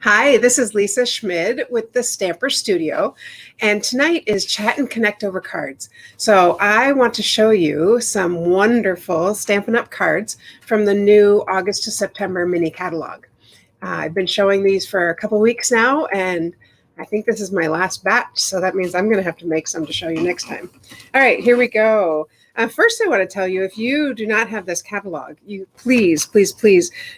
Hi, this is Lisa Schmid with the Stamper Studio, and tonight is Chat and Connect over cards. So I want to show you some wonderful Stampin' Up! Cards from the new August to September mini catalog. I've been showing these for a couple weeks now, and I think this is my last batch, so that means I'm going to have to make some to show you next time. All right, here we go. First, I want to tell you, if you do not have this catalog, you please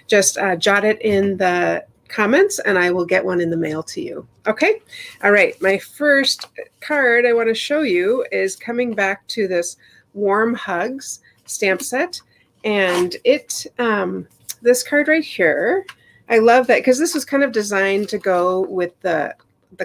just jot it in the comments and I will get one in the mail to you. Okay. All right. My first card I want to show you is coming back to this Warm Hugs stamp set. And this card right here, I love that because this was kind of designed to go with the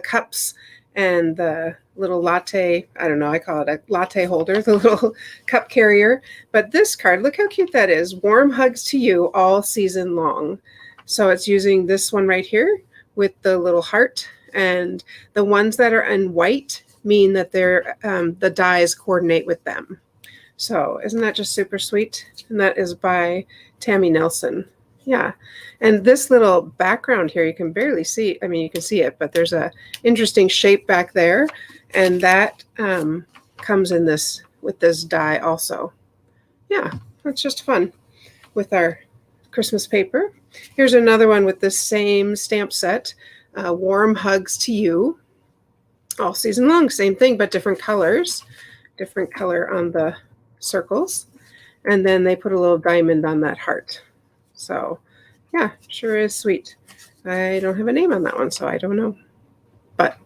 cups and the little latte, I don't know, I call it a latte holder, the little cup carrier. But this card, look how cute that is. Warm hugs to you all season long. So it's using this one right here with the little heart, and the ones that are in white mean that they're the dies coordinate with them. So isn't that just super sweet? And that is by Tammy Nelson. Yeah. And this little background here, you can barely see. I mean, you can see it, but there's a interesting shape back there. And that comes in this with this die also. Yeah, that's just fun with our Christmas paper. Here's another one with the same stamp set, Warm Hugs to You, all season long, same thing, but different colors, different color on the circles. And then they put a little diamond on that heart. So yeah, sure is sweet. I don't have a name on that one, so I don't know. But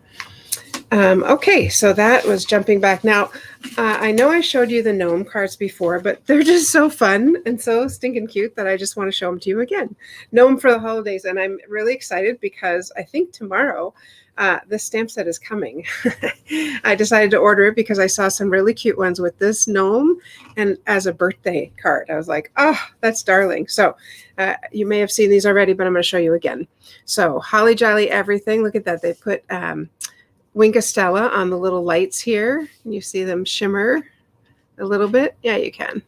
okay, so that was jumping back. Now, I know I showed you the gnome cards before, but they're just so fun and so stinking cute that I just want to show them to you again. Gnome for the holidays, and I'm really excited because I think tomorrow this stamp set is coming. I decided to order it because I saw some really cute ones with this gnome and as a birthday card. I was like, oh, that's darling. So you may have seen these already, but I'm going to show you again. So Holly Jolly Everything, look at that. They put Wink of Stella on the little lights here. Can you see them shimmer a little bit? Yeah, you can.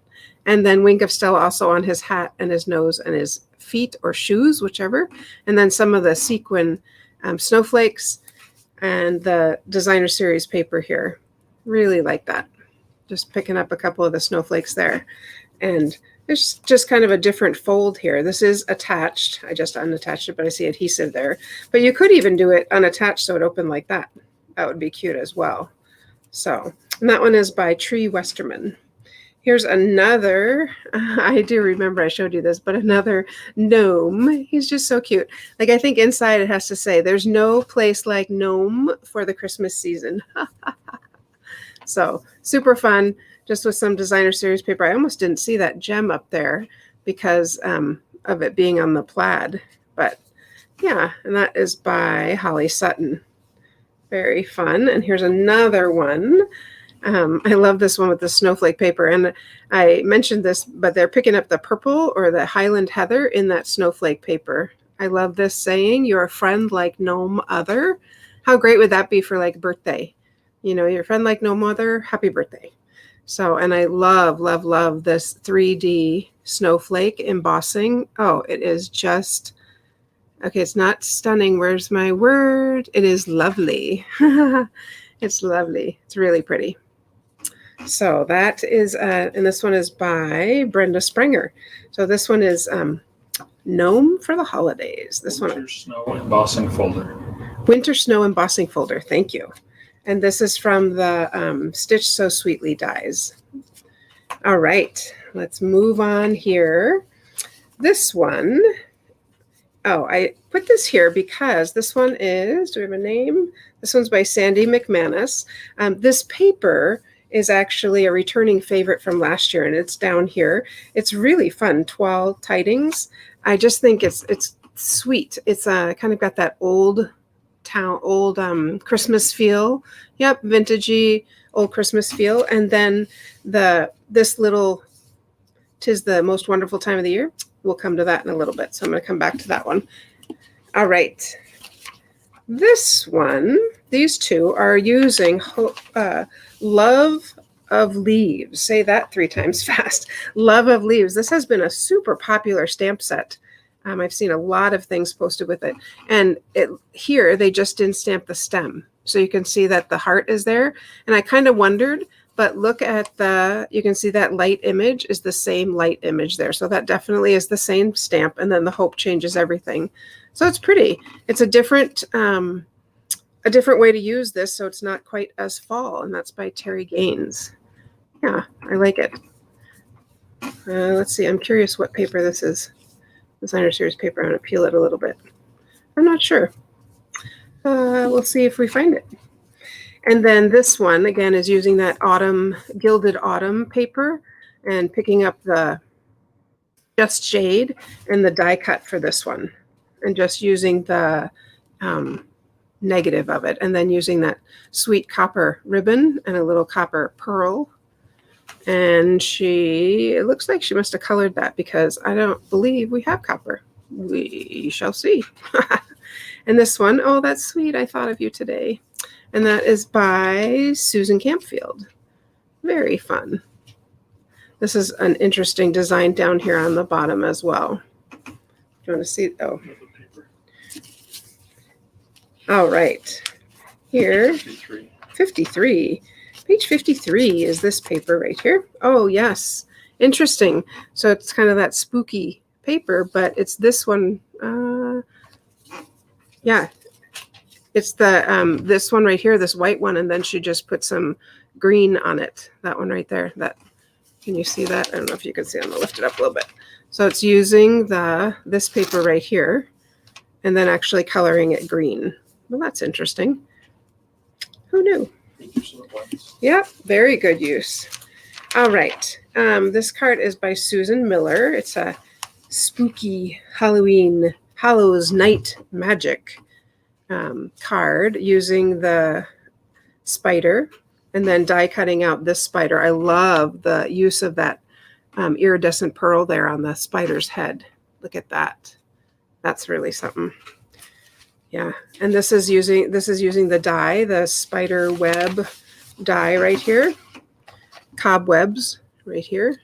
And then Wink of Stella also on his hat and his nose and his feet or shoes, whichever. And then some of the sequin snowflakes and the designer series paper here. Really like that. Just picking up a couple of the snowflakes there. And there's just kind of a different fold here. This is attached. I just unattached it, but I see adhesive there. But you could even do it unattached so it opened like that. That would be cute as well. So, and that one is by Tree Westerman. Here's another, I do remember I showed you this, but another gnome. He's just so cute. Like, I think inside it has to say, there's no place like gnome for the Christmas season. So, super fun, just with some designer series paper. I almost didn't see that gem up there because of it being on the plaid. But yeah, and that is by Holly Sutton. Very fun. And here's another one. I love this one with the snowflake paper. And I mentioned this, but they're picking up the purple or the Highland Heather in that snowflake paper. I love this saying, you're a friend like gnome other. How great would that be for like birthday? You know, your friend like gnome other, happy birthday. So, and I love this 3D snowflake embossing. Oh, it is just... okay, it's not stunning. Where's my word? It is lovely. It's lovely. It's really pretty. So that is, and this one is by Brenda Sprenger. So this one is Gnome for the Holidays. This one. Winter Snow Embossing Folder. Winter Snow Embossing Folder. Thank you. And this is from the Stitch So Sweetly dies. All right, let's move on here. This one. Oh, I put this here because this one is, do we have a name? This one's by Sandy McManus. This paper is actually a returning favorite from last year, and it's down here. It's really fun, Toile Tidings. I just think it's sweet. It's kind of got that old Christmas feel. Yep, vintagey, old Christmas feel. And then this little, 'Tis the Most Wonderful Time of the Year. We'll come to that in a little bit. So I'm going to come back to that one. All right. This one, these two are using Love of Leaves. Say that 3 times fast. Love of Leaves. This has been a super popular stamp set I've seen a lot of things posted with it. And here they just didn't stamp the stem. So you can see that the heart is there. And I kind of wondered, but look at you can see that light image is the same light image there. So that definitely is the same stamp. And then the hope changes everything. So it's pretty. It's a different way to use this. So it's not quite as fall. And that's by Terry Gaines. Yeah, I like it. Let's see. I'm curious what paper this is. Designer Series paper. I'm going to peel it a little bit. I'm not sure. We'll see if we find it. And then this one, again, is using that Gilded Autumn paper and picking up the Just Jade and the die cut for this one. And just using the negative of it. And then using that sweet copper ribbon and a little copper pearl. And it looks like she must have colored that because I don't believe we have copper. We shall see. And this one, oh, that's sweet. I thought of you today. And that is by Susan Campfield. Very fun. This is an interesting design down here on the bottom as well. Do you want to see? Oh. All right. Here, 53. Page 53 is this paper right here. Oh, yes. Interesting. So it's kind of that spooky paper, but it's this one. Yeah. It's this one right here, this white one, and then she just put some green on it. That one right there. Can you see that? I don't know if you can see it. I'm gonna lift it up a little bit. So it's using this paper right here, and then actually coloring it green. Well, that's interesting. Who knew? Yeah, very good use. All right. This card is by Susan Miller. It's a spooky Halloween Hallows Night Magic card using the spider and then die cutting out this spider. I love the use of that iridescent pearl there on the spider's head. Look at that. That's really something. Yeah, and this is using the die, the spider web die right here, cobwebs right here,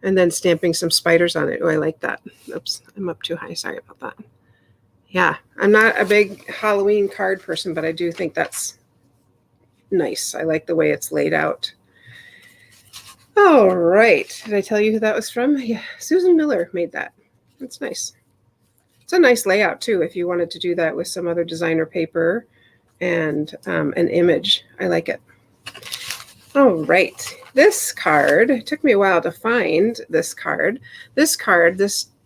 and then stamping some spiders on it. Oh, I like that. Oops, I'm up too high. Sorry about that. Yeah, I'm not a big Halloween card person, but I do think that's nice. I like the way it's laid out. All right. Did I tell you who that was from? Yeah, Susan Miller made that. That's nice. It's a nice layout, too, if you wanted to do that with some other designer paper and an image. I like it. All right. This card, it took me a while to find this card. This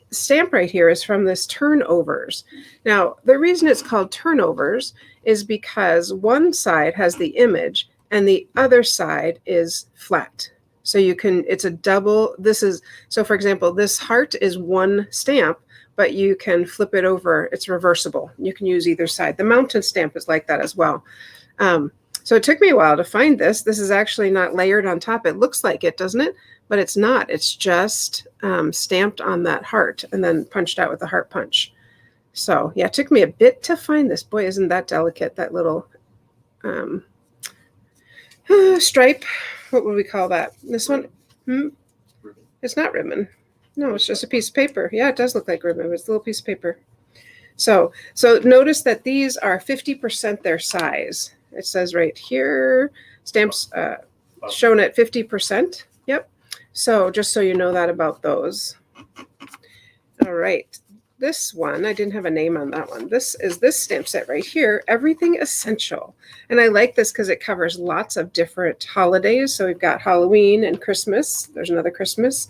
stamp right here is from this Turnovers. Now, the reason it's called Turnovers is because one side has the image and the other side is flat. So it's a double, so for example, this heart is one stamp, but you can flip it over. It's reversible. You can use either side. The mountain stamp is like that as well. So it took me a while to find this. This is actually not layered on top. It looks like it, doesn't it? But it's not. It's just stamped on that heart and then punched out with a heart punch. So yeah, it took me a bit to find this. Boy, isn't that delicate, that little stripe. What would we call that? This one? It's not ribbon. No, it's just a piece of paper. Yeah, it does look like ribbon. It's a little piece of paper. So notice that these are 50% their size. It says right here, stamps shown at 50%. Yep. So just so you know that about those. All right. This one, I didn't have a name on that one. This is this stamp set right here, Everything Essential. And I like this because it covers lots of different holidays. So we've got Halloween and Christmas. There's another Christmas.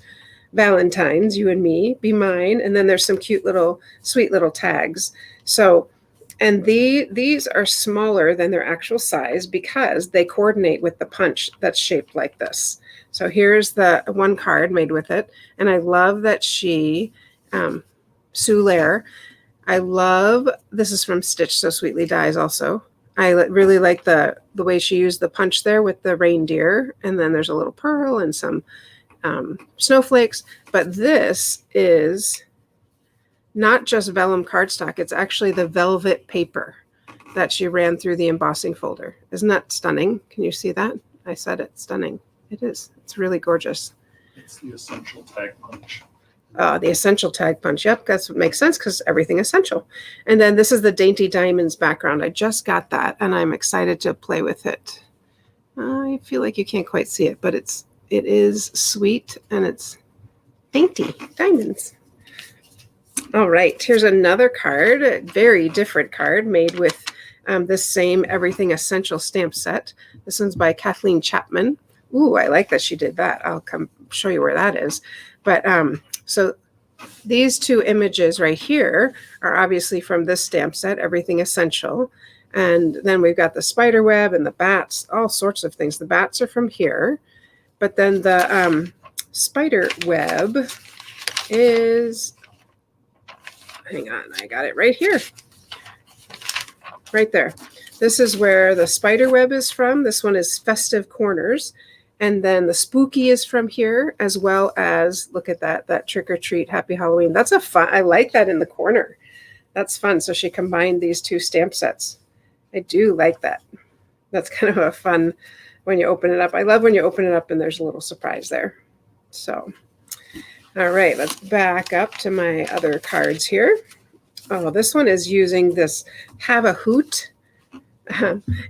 Valentine's, you and me, be mine. And then there's some cute little, sweet little tags. So, and these are smaller than their actual size because they coordinate with the punch that's shaped like this. So here's the one card made with it. And I love that she, Sue Lair, I love, this is from Stitch So Sweetly Dies also. I really like the way she used the punch there with the reindeer. And then there's a little pearl and some snowflakes. But this is not just vellum cardstock. It's actually the velvet paper that she ran through the embossing folder. Isn't that stunning? Can you see that? I said it. Stunning. It is. It's really gorgeous. It's the essential tag punch. The essential tag punch. Yep, that's what makes sense because everything essential. And then this is the Dainty Diamonds background. I just got that and I'm excited to play with it. I feel like you can't quite see it, but it is sweet and it's dainty diamonds. All right, here's another card, a very different card made with this same Everything Essential stamp set. This one's by Kathleen Chapman. Ooh, I like that she did that. I'll come show you where that is. But so these two images right here are obviously from this stamp set, Everything Essential. And then we've got the spider web and the bats, all sorts of things. The bats are from here. But then the spider web is, hang on, I got it right here. Right there. This is where the spider web is from. This one is Festive Corners. And then the spooky is from here, as well as, look at that trick or treat, Happy Halloween. That's a fun, I like that in the corner. That's fun. So she combined these two stamp sets. I do like that. That's kind of a fun when you open it up. I love when you open it up and there's a little surprise there. So, all right, let's back up to my other cards here. Oh, this one is using this Have a Hoot.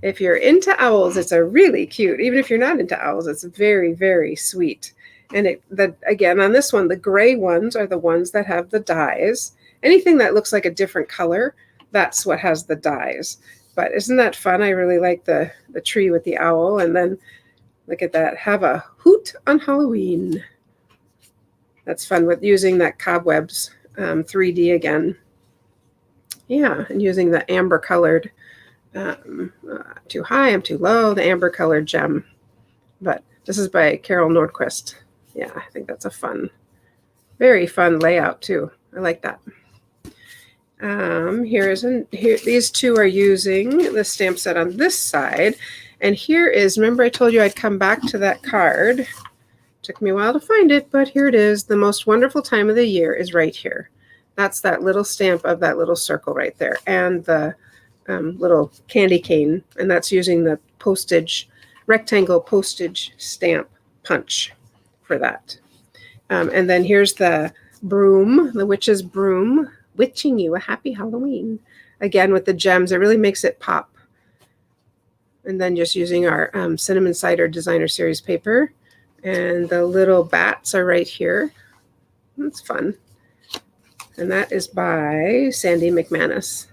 If you're into owls, it's a really cute. Even if you're not into owls, it's very, very sweet. And again, on this one, the gray ones are the ones that have the dies. Anything that looks like a different color, that's what has the dies. But isn't that fun? I really like the tree with the owl. And then look at that. Have a hoot on Halloween. That's fun with using that Cobwebs 3D again. Yeah, and using the amber colored, too high, I'm too low, the amber colored gem. But this is by Carol Nordquist. Yeah, I think that's a very fun layout too. I like that. These two are using the stamp set on this side. And here is, remember I told you I'd come back to that card. Took me a while to find it, but here it is. The most wonderful time of the year is right here. That's that little stamp of that little circle right there. And the little candy cane. And that's using the rectangle postage stamp punch for that. And then here's the broom, the witch's broom, witching you a happy Halloween. Again, with the gems, it really makes it pop. And then just using our Cinnamon Cider Designer Series paper. And the little bats are right here. That's fun. And that is by Sandy McManus.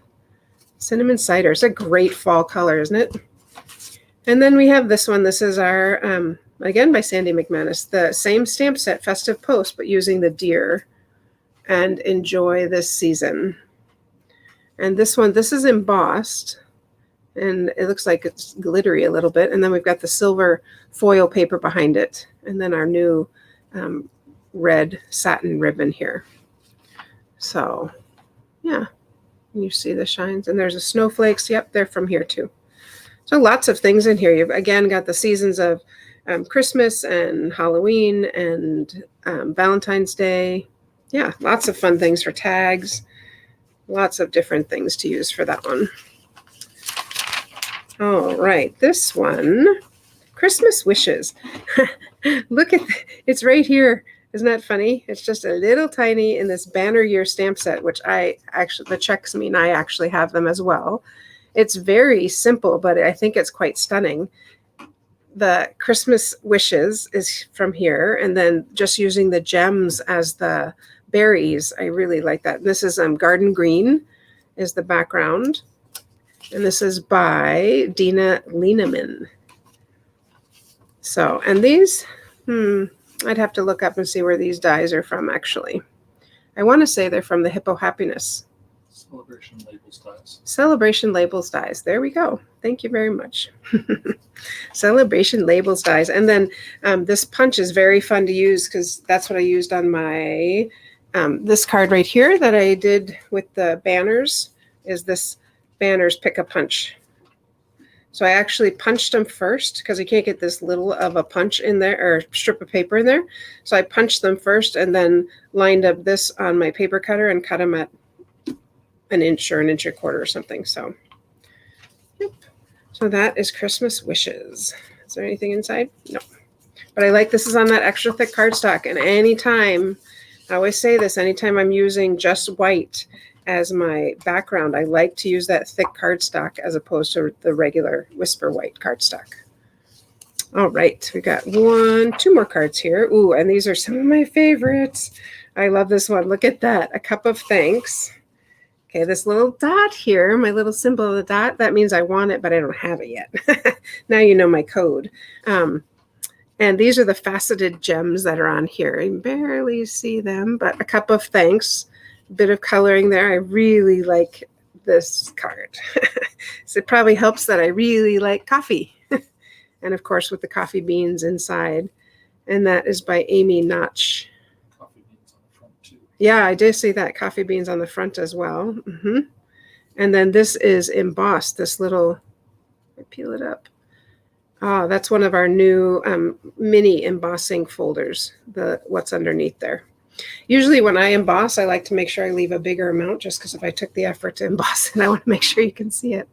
Cinnamon Cider. It's a great fall color, isn't it? And then we have this one. This is our, again, by Sandy McManus. The same stamp set, Festive Post, but using the deer. And enjoy this season. And this one, this is embossed. And it looks like it's glittery a little bit. And then we've got the silver foil paper behind it. And then our new red satin ribbon here. So, yeah. You see the shines. And there's a snowflakes. Yep, they're from here too. So lots of things in here. You've, again, got the seasons of Christmas and Halloween and Valentine's Day. Yeah, lots of fun things for tags. Lots of different things to use for that one. All right, this one, Christmas Wishes. Look at it's right here. Isn't that funny? It's just a little tiny in this banner year stamp set, which the checks mean I actually have them as well. It's very simple, but I think it's quite stunning. The Christmas Wishes is from here, and then just using the gems as the berries. I really like that. This is Garden Green is the background. And this is by Dina Lieneman. So, and these, I'd have to look up and see where these dies are from, actually. I want to say they're from the Hippo Happiness. Celebration Labels Dies. Celebration Labels Dies. There we go. Thank you very much. Celebration Labels Dies. And then this punch is very fun to use because that's what I used on my, this card right here that I did with the banners is this banners pick a punch. So I actually punched them first because I can't get this little of a punch in there or strip of paper in there. So I punched them first and then lined up this on my paper cutter and cut them at an inch or an inch and a quarter or something. So, yep. So that is Christmas Wishes. Is there anything inside? No. But I like this is on that extra thick cardstock, and anytime I always say this anytime I'm using just white as my background. I like to use that thick cardstock as opposed to the regular Whisper White cardstock. All right, we got two more cards here. Ooh, and these are some of my favorites. I love this one. Look at that, a cup of thanks. Okay, this little dot here, my little symbol of the dot, that means I want it, but I don't have it yet. Now you know my code. And these are the faceted gems that are on here. You can barely see them, but a cup of thanks, a bit of coloring there. I really like this card. So it probably helps that I really like coffee. And of course, with the coffee beans inside. And that is by Amy Notch. Coffee beans on the front too. Yeah, I did see that. Coffee beans on the front as well. And then this is embossed, this little, peel it up. Oh, that's one of our new mini embossing folders, what's underneath there. Usually when I emboss, I like to make sure I leave a bigger amount just because if I took the effort to emboss it, I want to make sure you can see it.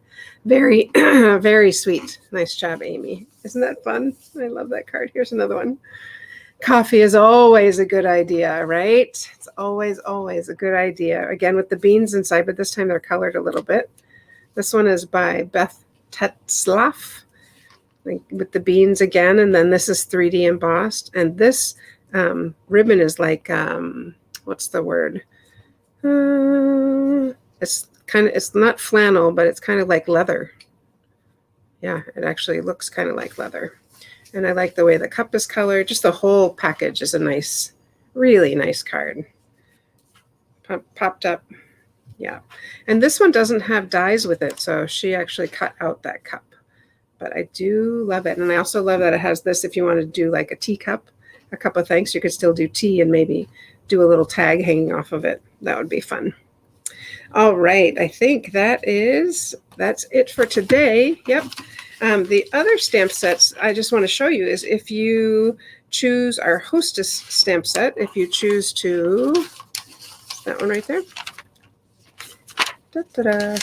Very, very sweet. Nice job, Amy. Isn't that fun? I love that card. Here's another one. Coffee is always a good idea, right? It's always, always a good idea. Again, with the beans inside, but this time they're colored a little bit. This one is by Beth Tetzlaff. With the beans again, and then this is 3D embossed, and this ribbon is like what's the word? It's not flannel, but it's kind of like leather. Yeah, it actually looks kind of like leather, and I like the way the cup is colored. Just the whole package is a nice, really nice card. Popped up, yeah, and this one doesn't have dies with it, so she actually cut out that cup. But I do love it. And I also love that it has this, if you want to do like a teacup, a cup of thanks, you could still do tea and maybe do a little tag hanging off of it. That would be fun. All right. I think that's it for today. Yep. The other stamp sets I just want to show you is if you choose our Hostess stamp set, if you choose to, that one right there. Da-da-da.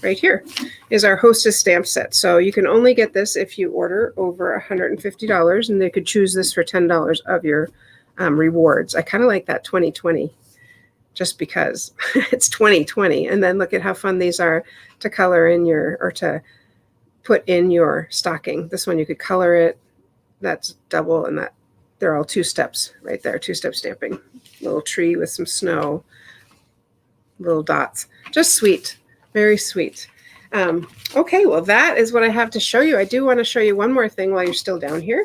Right here is our Hostess stamp set. So you can only get this if you order over $150, and they could choose this for $10 of your rewards. I kind of like that 2020 just because it's 2020. And then look at how fun these are to color in or to put in your stocking. This one you could color it. That's double, and they're all 2 steps right there, 2-step stamping. Little tree with some snow, little dots. Just sweet. Very sweet. Okay, well, that is what I have to show you. I do want to show you one more thing while you're still down here.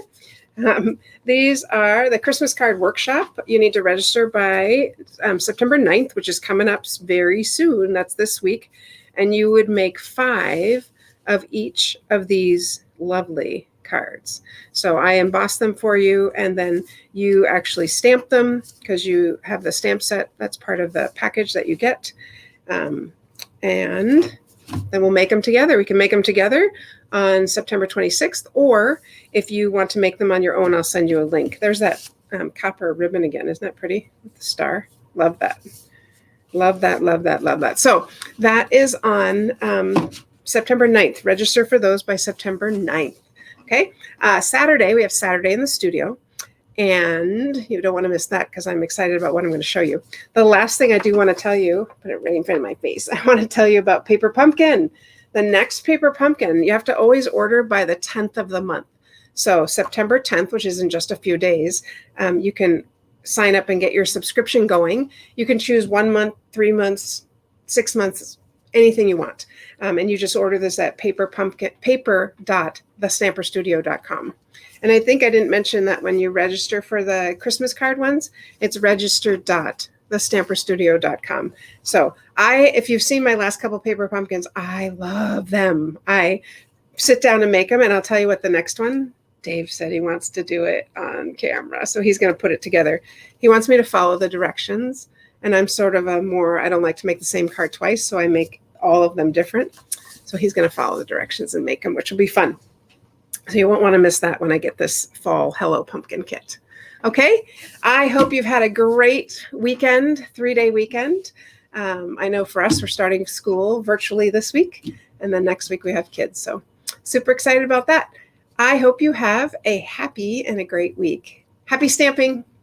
These are the Christmas card workshop. You need to register by September 9th, which is coming up very soon. That's this week. And you would make 5 of each of these lovely cards. So I emboss them for you, and then you actually stamp them because you have the stamp set. That's part of the package that you get. And then we'll make them together. We can make them together on September 26th, or if you want to make them on your own, I'll send you a link. There's that copper ribbon again. Isn't that pretty with the star? Love that. Love that, love that, love that. So that is on September 9th. Register for those by September 9th. Okay. Saturday, we have Saturday in the studio. And you don't want to miss that because I'm excited about what I'm going to show you. The last thing I do want to tell you, put it right in front of my face, I want to tell you about Paper Pumpkin. The next Paper Pumpkin, you have to always order by the 10th of the month. So September 10th, which is in just a few days, you can sign up and get your subscription going. You can choose 1 month, 3 months, 6 months, anything you want. And you just order this at paper.thestamperstudio.com. And I think I didn't mention that when you register for the Christmas card ones, it's register.thestamperstudio.com. So if you've seen my last couple Paper Pumpkins, I love them. I sit down and make them, and I'll tell you what the next one, Dave said he wants to do it on camera. So he's going to put it together. He wants me to follow the directions. And I'm sort of I don't like to make the same card twice. So I make all of them different. So he's going to follow the directions and make them, which will be fun. So you won't want to miss that when I get this fall Hello Pumpkin kit. Okay. I hope you've had a great weekend, 3-day weekend. I know for us, we're starting school virtually this week. And then next week we have kids. So super excited about that. I hope you have a happy and a great week. Happy stamping.